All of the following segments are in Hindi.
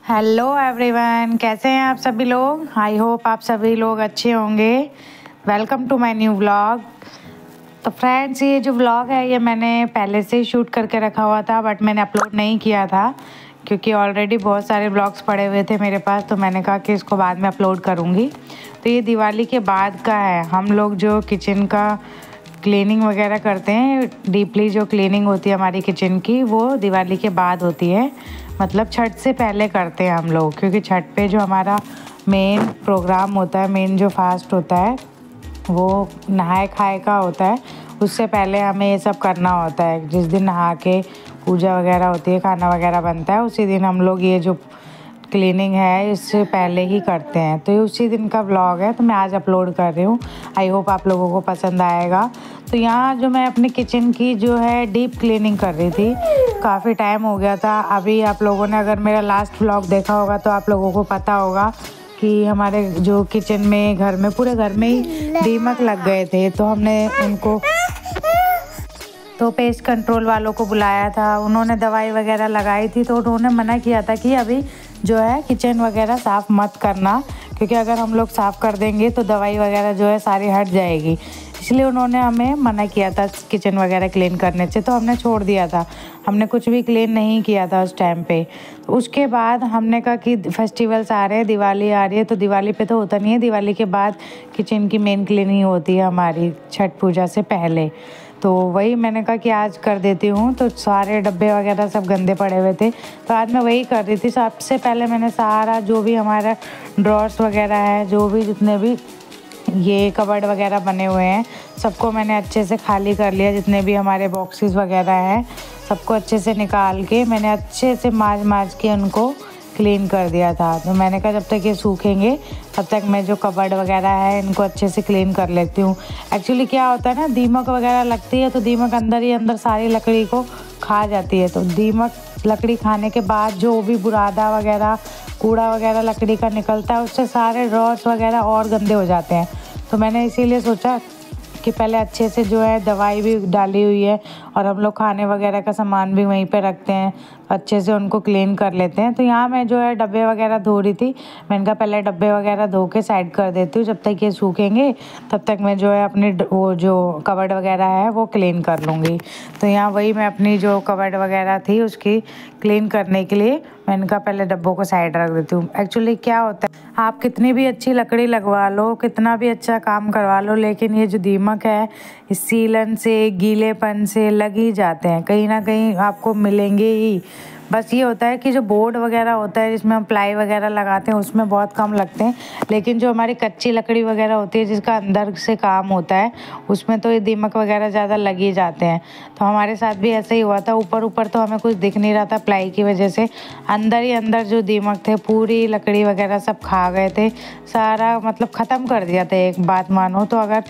हेलो एवरीवन, कैसे हैं आप सभी लोग। आई होप आप सभी लोग अच्छे होंगे। Welcome to my new vlog. तो फ्रेंड्स, ये जो व्लॉग है ये मैंने पहले से ही शूट करके रखा हुआ था, बट मैंने अपलोड नहीं किया था क्योंकि ऑलरेडी बहुत सारे व्लॉग्स पड़े हुए थे मेरे पास। तो मैंने कहा कि इसको बाद में अपलोड करूँगी। तो ये दिवाली के बाद का है। हम लोग जो किचन का क्लीनिंग वगैरह करते हैं, डीपली जो क्लीनिंग होती है हमारी किचन की, वो दिवाली के बाद होती है। मतलब छठ से पहले करते हैं हम लोग, क्योंकि छठ पे जो हमारा मेन प्रोग्राम होता है, मेन जो फास्ट होता है, वो नहाए खाए का होता है। उससे पहले हमें ये सब करना होता है। जिस दिन नहा के पूजा वगैरह होती है, खाना वगैरह बनता है, उसी दिन हम लोग ये जो क्लीनिंग है इससे पहले ही करते हैं। तो ये उसी दिन का व्लॉग है, तो मैं आज अपलोड कर रही हूँ। आई होप आप लोगों को पसंद आएगा। तो यहाँ जो मैं अपनी किचन की जो है डीप क्लीनिंग कर रही थी, काफ़ी टाइम हो गया था। अभी आप लोगों ने अगर मेरा लास्ट व्लॉग देखा होगा तो आप लोगों को पता होगा कि हमारे जो किचन में, घर में, पूरे घर में ही दीमक लग गए थे। तो हमने उनको तो पेस्ट कंट्रोल वालों को बुलाया था। उन्होंने दवाई वगैरह लगाई थी। तो उन्होंने मना किया था कि अभी जो है किचन वगैरह साफ़ मत करना, क्योंकि अगर हम लोग साफ़ कर देंगे तो दवाई वगैरह जो है सारी हट जाएगी। इसलिए उन्होंने हमें मना किया था किचन वगैरह क्लीन करने से। तो हमने छोड़ दिया था, हमने कुछ भी क्लीन नहीं किया था उस टाइम पे। तो उसके बाद हमने कहा कि फेस्टिवल्स आ रहे हैं, दिवाली आ रही है, तो दिवाली पे तो होता नहीं है, दिवाली के बाद किचन की मेन क्लीनिंग होती है हमारी छठ पूजा से पहले। तो वही मैंने कहा कि आज कर देती हूँ। तो सारे डब्बे वगैरह सब गंदे पड़े हुए थे, तो आज मैं वही कर रही थी। सबसे पहले मैंने सारा जो भी हमारा ड्रॉर्स वगैरह है, जो भी जितने भी ये कबर्ड वगैरह बने हुए हैं, सबको मैंने अच्छे से खाली कर लिया। जितने भी हमारे बॉक्सेस वगैरह हैं, सबको अच्छे से निकाल के मैंने अच्छे से माज के उनको क्लीन कर दिया था। तो मैंने कहा जब तक ये सूखेंगे तब तक मैं जो कबर्ड वगैरह है इनको अच्छे से क्लीन कर लेती हूँ। एक्चुअली क्या होता है ना, दीमक वगैरह लगती है तो दीमक अंदर ही अंदर सारी लकड़ी को खा जाती है। तो दीमक लकड़ी खाने के बाद जो भी बुरादा वगैरह, कूड़ा वगैरह लकड़ी का निकलता है, उससे सारे ड्रॉर्स वगैरह और गंदे हो जाते हैं। तो मैंने इसीलिए सोचा कि पहले अच्छे से जो है दवाई भी डाली हुई है और हम लोग खाने वगैरह का सामान भी वहीं पे रखते हैं, अच्छे से उनको क्लीन कर लेते हैं। तो यहाँ मैं जो है डब्बे वगैरह धो रही थी। मैंने कहा पहले डब्बे वगैरह धो के साइड कर देती हूँ, जब तक ये सूखेंगे तब तक मैं जो है अपनी वो जो कबर्ड वगैरह है वो क्लीन कर लूँगी। तो यहाँ वही मैं अपनी जो कबर्ड वगैरह थी उसकी क्लीन करने के लिए मैंने कहा पहले डब्बों को साइड रख देती हूँ। एक्चुअली क्या होता है, आप कितनी भी अच्छी लकड़ी लगवा लो, कितना भी अच्छा काम करवा लो, लेकिन ये जो दीमक है इस सीलन से, गीलेपन से लग ही जाते हैं, कहीं ना कहीं आपको मिलेंगे ही। बस ये होता है कि जो बोर्ड वगैरह होता है जिसमें हम प्लाई वगैरह लगाते हैं उसमें बहुत कम लगते हैं, लेकिन जो हमारी कच्ची लकड़ी वगैरह होती है जिसका अंदर से काम होता है उसमें तो ये दीमक वगैरह ज़्यादा लग ही जाते हैं। तो हमारे साथ भी ऐसा ही हुआ था। ऊपर ऊपर तो हमें कुछ दिख नहीं रहा था प्लाई की वजह से, अंदर ही अंदर जो दीमक थे पूरी लकड़ी वगैरह सब खा गए थे, सारा मतलब ख़त्म कर दिया था। एक बात मानो तो अगर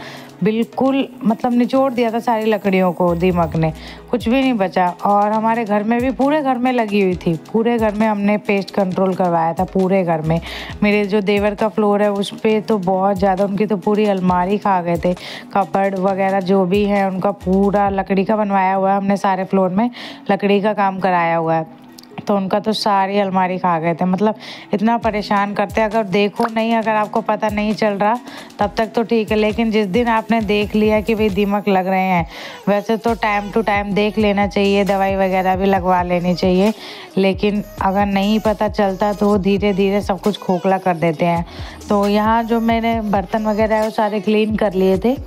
बिल्कुल मतलब निचोड़ दिया था सारी लकड़ियों को दीमक ने, कुछ भी नहीं बचा। और हमारे घर में भी, पूरे घर में लगी हुई थी, पूरे घर में हमने पेस्ट कंट्रोल करवाया था पूरे घर में। मेरे जो देवर का फ्लोर है उस पर तो बहुत ज़्यादा, उनकी तो पूरी अलमारी खा गए थे। कपबोर्ड वगैरह जो भी है उनका पूरा लकड़ी का बनवाया हुआ है हमने, सारे फ्लोर में लकड़ी का काम कराया हुआ है, तो उनका तो सारी अलमारी खा गए थे। मतलब इतना परेशान करते हैं, अगर देखो नहीं, अगर आपको पता नहीं चल रहा तब तक तो ठीक है, लेकिन जिस दिन आपने देख लिया कि भाई दीमक लग रहे हैं, वैसे तो टाइम टू टाइम देख लेना चाहिए, दवाई वगैरह भी लगवा लेनी चाहिए, लेकिन अगर नहीं पता चलता तो धीरे धीरे सब कुछ खोखला कर देते हैं। तो यहाँ जो मैंने बर्तन वगैरह है वो सारे क्लीन कर लिए थे,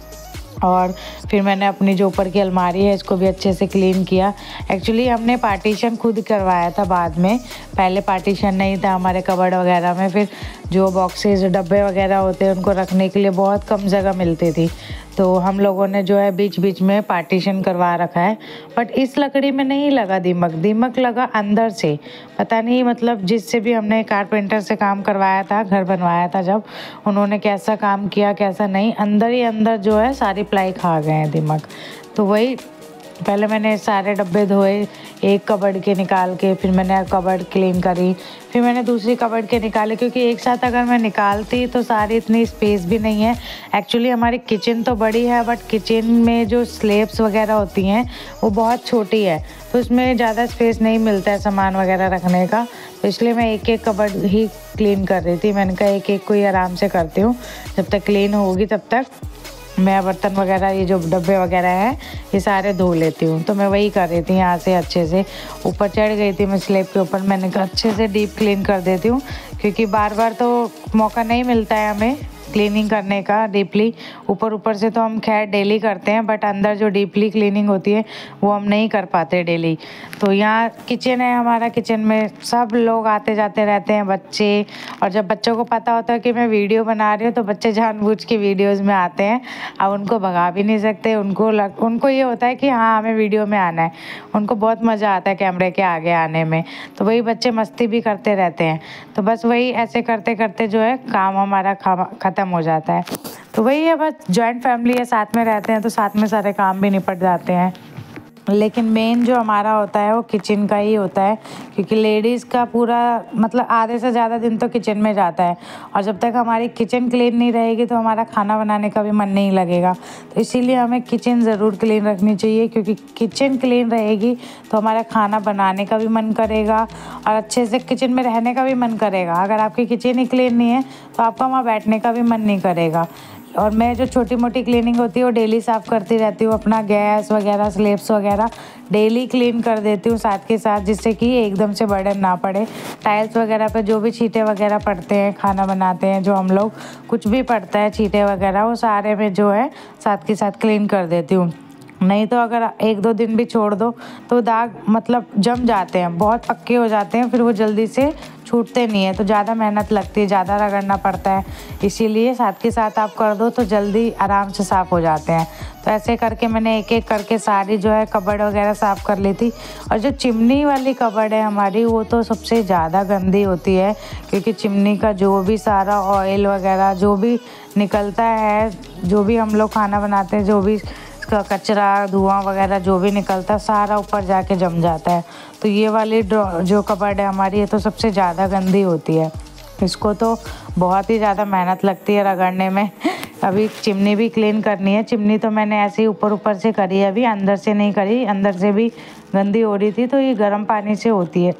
और फिर मैंने अपनी जो ऊपर की अलमारी है इसको भी अच्छे से क्लीन किया। एक्चुअली हमने पार्टीशन खुद करवाया था बाद में, पहले पार्टीशन नहीं था हमारे कबर्ड वगैरह में। फिर जो बॉक्सेस, डब्बे वगैरह होते हैं उनको रखने के लिए बहुत कम जगह मिलती थी, तो हम लोगों ने जो है बीच बीच में पार्टीशन करवा रखा है। बट इस लकड़ी में नहीं लगा दीमक, दीमक लगा अंदर से, पता नहीं मतलब जिससे भी हमने कारपेंटर से काम करवाया था, घर बनवाया था जब, उन्होंने कैसा काम किया कैसा नहीं, अंदर ही अंदर जो है सारी प्लाई खा गए हैं दीमक। तो वही पहले मैंने सारे डब्बे धोए, एक कबर्ड के निकाल के, फिर मैंने कबर्ड क्लीन करी, फिर मैंने दूसरी कबर्ड के निकाले, क्योंकि एक साथ अगर मैं निकालती तो सारी इतनी स्पेस भी नहीं है। एक्चुअली हमारी किचन तो बड़ी है, बट किचन में जो स्लैब्स वगैरह होती हैं वो बहुत छोटी है, तो उसमें ज़्यादा स्पेस नहीं मिलता है सामान वगैरह रखने का। तो इसलिए मैं एक एक कबर्ड ही क्लीन कर रही थी। मैंने कहा एक एक को ही आराम से करती हूँ, जब तक क्लीन होगी तब तक मैं बर्तन वगैरह, ये जो डब्बे वगैरह हैं, ये सारे धो लेती हूँ। तो मैं वही कर रही थी, यहाँ से अच्छे से ऊपर चढ़ गई थी मैं स्लैब के ऊपर। मैंने कहा अच्छे से डीप क्लीन कर देती हूँ, क्योंकि बार बार तो मौका नहीं मिलता है हमें क्लीनिंग करने का डीपली। ऊपर से तो हम खैर डेली करते हैं, बट अंदर जो डीपली क्लीनिंग होती है वो हम नहीं कर पाते डेली। तो यहाँ किचन है हमारा, किचन में सब लोग आते जाते रहते हैं, बच्चे। और जब बच्चों को पता होता है कि मैं वीडियो बना रही हूँ तो बच्चे जानबूझ के वीडियोज़ में आते हैं। अब उनको भगा भी नहीं सकते, उनको ये होता है कि हाँ हमें वीडियो में आना है। उनको बहुत मज़ा आता है कैमरे के आगे आने में। तो वही बच्चे मस्ती भी करते रहते हैं। तो बस वही ऐसे करते करते जो है काम हमारा ख़त्म हो जाता है। तो वही है, बस जॉइंट फैमिली है, साथ में रहते हैं तो साथ में सारे काम भी निपट जाते हैं। लेकिन मेन जो हमारा होता है वो किचन का ही होता है, क्योंकि लेडीज़ का पूरा मतलब आधे से ज़्यादा दिन तो किचन में जाता है। और जब तक हमारी किचन क्लीन नहीं रहेगी तो हमारा खाना बनाने का भी मन नहीं लगेगा। तो इसीलिए हमें किचन ज़रूर क्लीन रखनी चाहिए, क्योंकि किचन क्लीन रहेगी तो हमारा खाना बनाने का भी मन करेगा और अच्छे से किचन में रहने का भी मन करेगा। अगर आपकी किचन ही क्लीन नहीं है तो आपका वहाँ बैठने का भी मन नहीं करेगा। और मैं जो छोटी मोटी क्लीनिंग होती है वो डेली साफ़ करती रहती हूँ। अपना गैस वगैरह, स्लैब्स वगैरह डेली क्लीन कर देती हूँ साथ के साथ, जिससे कि एकदम से बर्डन ना पड़े। टाइल्स वगैरह पे जो भी छींटे वगैरह पड़ते हैं, खाना बनाते हैं जो हम लोग, कुछ भी पड़ता है छींटे वगैरह, वो सारे में जो है साथ के साथ क्लीन कर देती हूँ। नहीं तो अगर एक दो दिन भी छोड़ दो तो दाग मतलब जम जाते हैं, बहुत पक्के हो जाते हैं, फिर वो जल्दी से छूटते नहीं है। तो ज़्यादा मेहनत लगती है, ज़्यादा रगड़ना पड़ता है। इसीलिए साथ के साथ आप कर दो तो जल्दी आराम से साफ़ हो जाते हैं। तो ऐसे करके मैंने एक एक करके सारी जो है कबर्ड वगैरह साफ़ कर ली थी। और जो चिमनी वाली कबर्ड है हमारी, वो तो सबसे ज़्यादा गंदी होती है, क्योंकि चिमनी का जो भी सारा ऑयल वगैरह जो भी निकलता है, जो भी हम लोग खाना बनाते हैं, जो भी का कचरा धुआं वगैरह जो भी निकलता है सारा ऊपर जाके जम जाता है। तो ये वाली जो कबर्ड है हमारी, ये तो सबसे ज़्यादा गंदी होती है। इसको तो बहुत ही ज़्यादा मेहनत लगती है रगड़ने में। अभी चिमनी भी क्लीन करनी है। चिमनी तो मैंने ऐसे ही ऊपर से करी है, अभी अंदर से नहीं करी, अंदर से भी गंदी हो रही थी। तो ये गर्म पानी से होती है,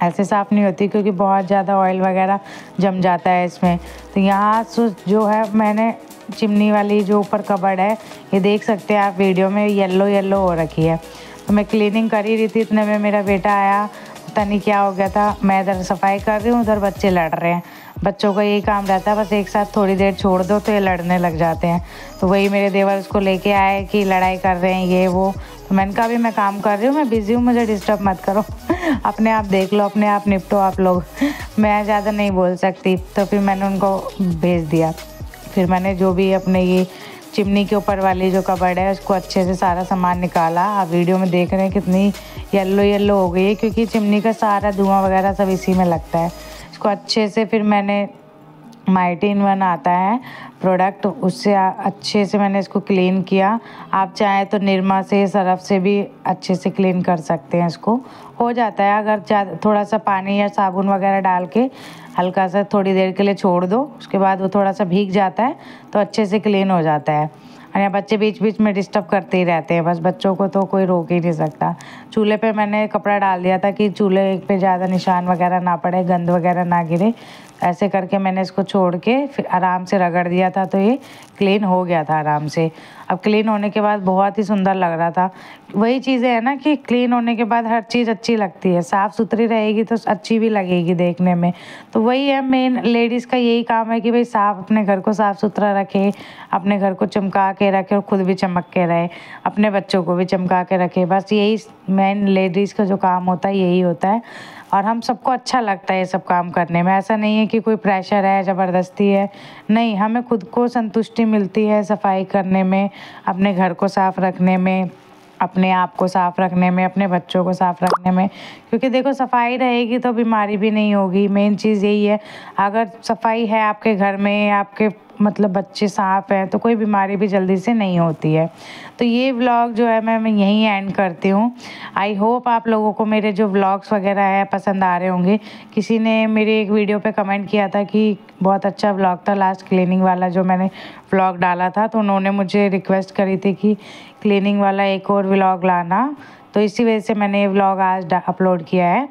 ऐसे साफ़ नहीं होती, क्योंकि बहुत ज़्यादा ऑयल वगैरह जम जाता है इसमें। तो यहाँ जो है मैंने चिमनी वाली जो ऊपर कबर्ड है, ये देख सकते हैं आप वीडियो में, येलो येलो हो रखी है। तो मैं क्लीनिंग कर ही रही थी, इतने में मेरा बेटा आया, पता नहीं क्या हो गया था। मैं इधर सफाई कर रही हूँ, उधर बच्चे लड़ रहे हैं। बच्चों का यही काम रहता है, बस एक साथ थोड़ी देर छोड़ दो तो ये लड़ने लग जाते हैं। तो वही मेरे देवर उसको लेके आए कि लड़ाई कर रहे हैं ये वो। तो मैंने कहा भी मैं काम कर रही हूँ, मैं बिज़ी हूँ, मुझे डिस्टर्ब मत करो। अपने आप देख लो, अपने आप निपटो आप लोग, मैं ज़्यादा नहीं बोल सकती। तो फिर मैंने उनको भेज दिया। फिर मैंने जो भी अपने ये चिमनी के ऊपर वाली जो कबर्ड है उसको अच्छे से सारा सामान निकाला। आप वीडियो में देख रहे हैं कितनी येलो येलो हो गई है, क्योंकि चिमनी का सारा धुआं वगैरह सब इसी में लगता है। इसको अच्छे से फिर मैंने माइटी इन वन आता है प्रोडक्ट, उससे अच्छे से मैंने इसको क्लीन किया। आप चाहें तो निरमा से, सरफ से भी अच्छे से क्लीन कर सकते हैं। इसको हो जाता है, अगर थोड़ा सा पानी या साबुन वगैरह डाल के हल्का सा थोड़ी देर के लिए छोड़ दो, उसके बाद वो थोड़ा सा भीग जाता है तो अच्छे से क्लीन हो जाता है। और यहाँ बच्चे बीच बीच में डिस्टर्ब करते ही रहते हैं, बस बच्चों को तो कोई रोक ही नहीं सकता। चूल्हे पे मैंने कपड़ा डाल दिया था कि चूल्हे पे ज़्यादा निशान वगैरह ना पड़े, गंद वगैरह ना गिरे। ऐसे करके मैंने इसको छोड़ के फिर आराम से रगड़ दिया था, तो ये क्लीन हो गया था आराम से। अब क्लीन होने के बाद बहुत ही सुंदर लग रहा था। वही चीज़ें हैं ना कि क्लीन होने के बाद हर चीज़ अच्छी लगती है, साफ़ सुथरी रहेगी तो अच्छी भी लगेगी देखने में। तो वही है, मेन लेडीज़ का यही काम है कि भाई अपने घर को साफ़ सुथरा रखे, अपने घर को चमका के रखे और ख़ुद भी चमक के रहे, अपने बच्चों को भी चमका के रखे। बस यही मेन लेडीज़ का जो काम होता है यही होता है। और हम सबको अच्छा लगता है ये सब काम करने में। ऐसा नहीं है कि कोई प्रेशर है, ज़बरदस्ती है, नहीं, हमें खुद को संतुष्टि मिलती है सफाई करने में, अपने घर को साफ़ रखने में, अपने आप को साफ़ रखने में, अपने बच्चों को साफ़ रखने में। क्योंकि देखो सफाई रहेगी तो बीमारी भी नहीं होगी, मेन चीज़ यही है। अगर सफाई है आपके घर में, आपके मतलब बच्चे साफ हैं तो कोई बीमारी भी जल्दी से नहीं होती है। तो ये व्लॉग जो है मैं यहीं एंड करती हूँ। आई होप आप लोगों को मेरे जो व्लॉग्स वगैरह है पसंद आ रहे होंगे। किसी ने मेरी एक वीडियो पे कमेंट किया था कि बहुत अच्छा व्लॉग था लास्ट क्लीनिंग वाला जो मैंने व्लॉग डाला था, तो उन्होंने मुझे रिक्वेस्ट करी थी कि क्लीनिंग वाला एक और व्लॉग लाना, तो इसी वजह से मैंने ये व्लॉग आज अपलोड किया है।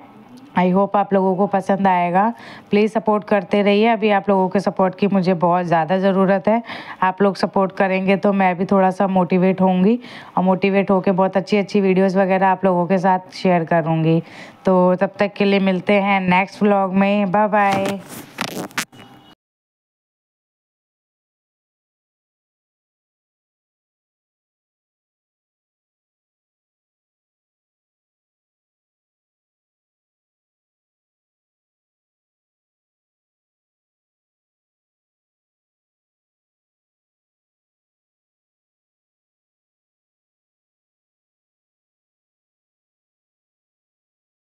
आई होप आप लोगों को पसंद आएगा। प्लीज़ सपोर्ट करते रहिए। अभी आप लोगों के सपोर्ट की मुझे बहुत ज़्यादा ज़रूरत है। आप लोग सपोर्ट करेंगे तो मैं भी थोड़ा सा मोटिवेट होंगी और मोटिवेट होकर बहुत अच्छी अच्छी वीडियोस वगैरह आप लोगों के साथ शेयर करूँगी। तो तब तक के लिए मिलते हैं नेक्स्ट व्लॉग में। Bye bye.